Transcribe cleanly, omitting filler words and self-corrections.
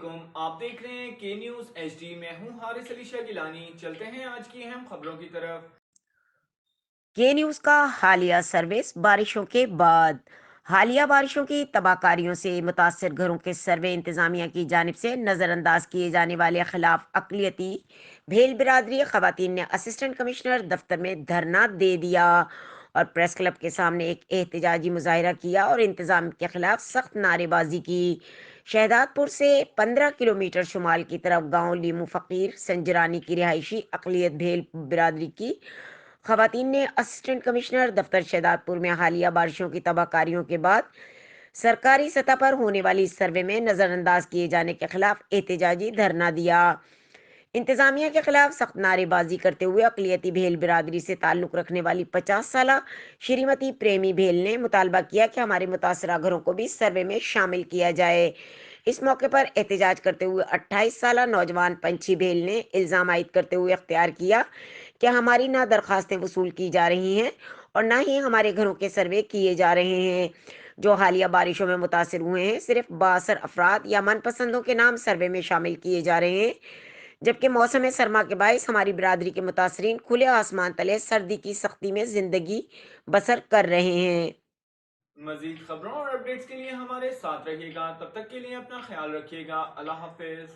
علیکم، آپ دیکھ رہے ہیں کے نیوز ایچ ڈی۔ میں ہوں حارث علی شاہ گیلانی۔ چلتے ہیں آج کی اہم خبروں کی طرف۔ کے نیوز کا حالیہ سروس بارشوں کے بعد حالیہ بارشوں کی تباہ کاریوں سے متاثر گھروں کے سروے انتظامیہ کی جانب سے نظر انداز کیے جانے والے خلاف اقلیتی بھیل برادری خواتین نے اسسٹنٹ کمشنر دفتر میں دھرنا دے دیا اور پریس کلب کے سامنے ایک احتجاجی مظاہرہ کیا اور انتظام کے خلاف سخت نعرے بازی کی۔ شہداد پور سے 15 کلومیٹر شمال کی طرف گاؤں لیمو فقیر سنجرانی کی رہائشی اقلیت بھیل برادری کی خواتین نے اسسٹنٹ کمشنر دفتر شہداد پور میں حالیہ بارشوں کی تباہ کاریوں کے بعد سرکاری سطح پر ہونے والی اس سروے میں نظر انداز کیے جانے کے خلاف احتجاجی دھرنا دیا۔ انتظامیہ کے خلاف سخت نعرے بازی کرتے ہوئے اقلیتی بھیل برادری سے تعلق رکھنے والی 50 سالہ شریمتی پریمی بھیل نے مطالبہ کیا کہ ہمارے متاثرہ گھروں کو بھی سروے میں شامل کیا جائے۔ اس موقع پر احتجاج کرتے ہوئے 28 سالہ نوجوان پنچھی بھیل نے الزام عائد کرتے ہوئے اختیار کیا کہ ہماری نہ درخواستیں وصول کی جا رہی ہیں اور نہ ہی ہمارے گھروں کے سروے کیے جا رہے ہیں جو حالیہ بارشوں میں متاثر ہوئے ہیں۔ صرف بااثر افراد یا من پسندوں کے نام سروے میں شامل کیے جا رہے ہیں، جبکہ موسم سرما کے باعث ہماری برادری کے متاثرین کھلے آسمان تلے سردی کی سختی میں زندگی بسر کر رہے ہیں۔ مزید خبروں اور اپڈیٹس کے لیے ہمارے ساتھ رہیے گا، تب تک کے لیے اپنا خیال رکھیے گا۔ اللہ حافظ۔